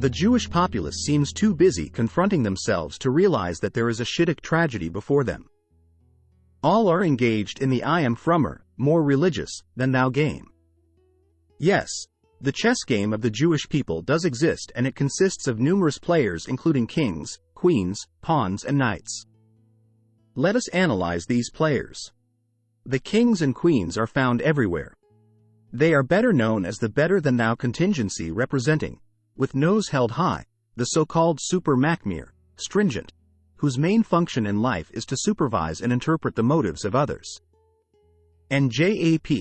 The Jewish populace seems too busy confronting themselves to realize that there is a Shidduch tragedy before them. All are engaged in the I am frummer, more religious than thou game. Yes, the chess game of the Jewish people does exist, and it consists of numerous players including kings, queens, pawns and knights. Let us analyze these players. The kings and queens are found everywhere. They are better known as the better-than-thou contingency representing, with nose held high, the so-called super machmir, stringent, whose main function in life is to supervise and interpret the motives of others. And JAP,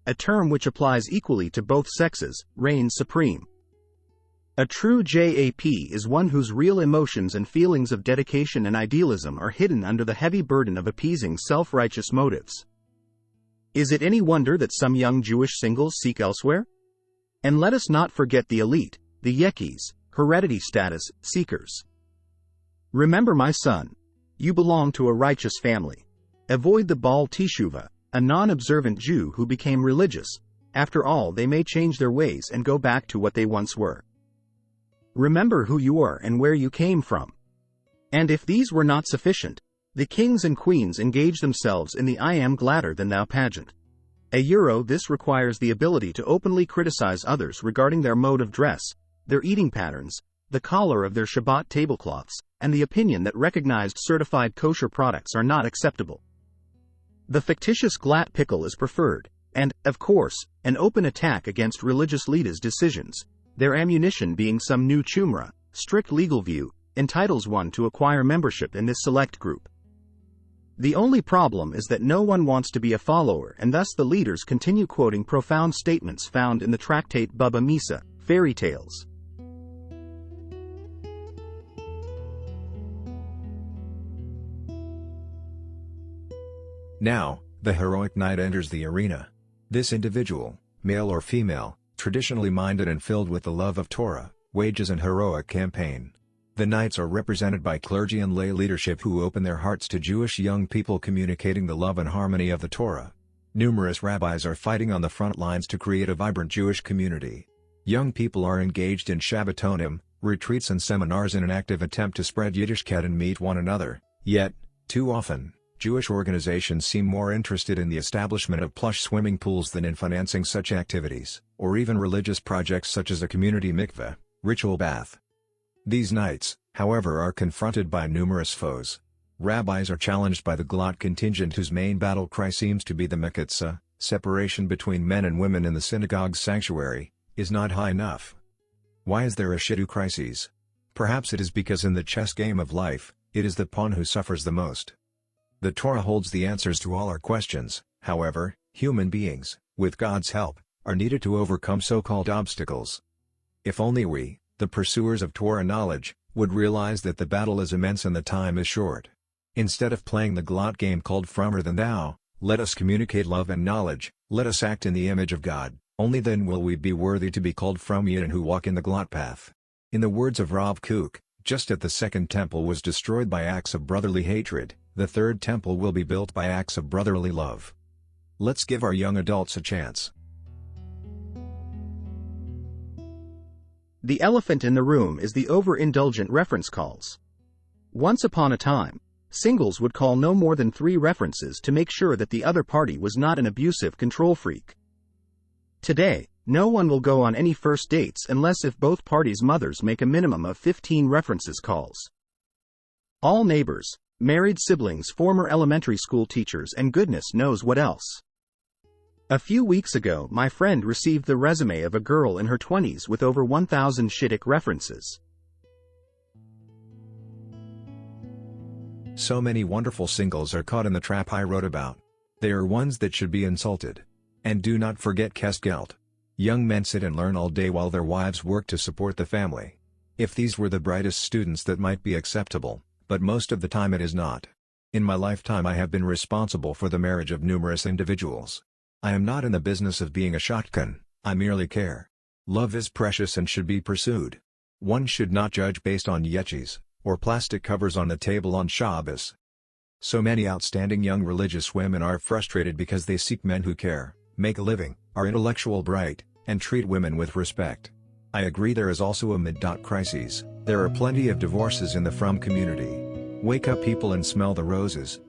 a term which applies equally to both sexes, reigns supreme. A true JAP is one whose real emotions and feelings of dedication and idealism are hidden under the heavy burden of appeasing self-righteous motives. Is it any wonder that some young Jewish singles seek elsewhere? And let us not forget the elite, the yekis, heredity status seekers. Remember, my son, you belong to a righteous family. Avoid the Baal Teshuva, a non-observant Jew who became religious. After all, they may change their ways and go back to what they once were. Remember who you are and where you came from. And if these were not sufficient, the kings and queens engage themselves in the I am gladder than thou pageant. This requires the ability to openly criticize others regarding their mode of dress, their eating patterns, the color of their Shabbat tablecloths, and the opinion that recognized certified kosher products are not acceptable. The fictitious Glatt pickle is preferred, and, of course, an open attack against religious leaders' decisions, their ammunition being some new chumrah, strict legal view, entitles one to acquire membership in this select group. The only problem is that no one wants to be a follower, and thus the leaders continue quoting profound statements found in the tractate Baba Misa, fairy tales. Now, the heroic knight enters the arena. This individual, male or female, traditionally minded and filled with the love of Torah, wages an heroic campaign. The knights are represented by clergy and lay leadership who open their hearts to Jewish young people, communicating the love and harmony of the Torah. Numerous rabbis are fighting on the front lines to create a vibrant Jewish community. Young people are engaged in Shabbatonim, retreats and seminars in an active attempt to spread Yiddishkeit and meet one another, yet, too often, Jewish organizations seem more interested in the establishment of plush swimming pools than in financing such activities, or even religious projects such as a community mikveh, ritual bath. These knights, however, are confronted by numerous foes. Rabbis are challenged by the Glatt contingent, whose main battle cry seems to be the mechitza, separation between men and women in the synagogue's sanctuary, is not high enough. Why is there a Shidduch crisis? Perhaps it is because in the chess game of life, it is the pawn who suffers the most. The Torah holds the answers to all our questions. However, human beings, with God's help, are needed to overcome so-called obstacles. If only we, the pursuers of Torah knowledge, would realize that the battle is immense and the time is short. Instead of playing the Glatt game called frummer than thou, let us communicate love and knowledge, let us act in the image of God, only then will we be worthy to be called from Yidden who walk in the Glatt path. In the words of Rav Kook, just as the second temple was destroyed by acts of brotherly hatred, the third temple will be built by acts of brotherly love. Let's give our young adults a chance. The elephant in the room is the overindulgent reference calls. Once upon a time, singles would call no more than 3 references to make sure that the other party was not an abusive control freak. Today, no one will go on any first dates unless if both parties' mothers make a minimum of 15 references calls. All neighbors, married siblings, former elementary school teachers, and goodness knows what else. A few weeks ago, my friend received the resume of a girl in her 20s with over 1,000 Shidduch references. So many wonderful singles are caught in the trap I wrote about. They are ones that should be insulted. And do not forget Kestgeld. Young men sit and learn all day while their wives work to support the family. If these were the brightest students, that might be acceptable, but most of the time it is not. In my lifetime I have been responsible for the marriage of numerous individuals. I am not in the business of being a shotgun, I merely care. Love is precious and should be pursued. One should not judge based on yechis, or plastic covers on the table on Shabbos. So many outstanding young religious women are frustrated because they seek men who care, make a living, are intellectual, bright, and treat women with respect. I agree there is also a mid-crisis. There are plenty of divorces in the frum community. Wake up people and smell the roses,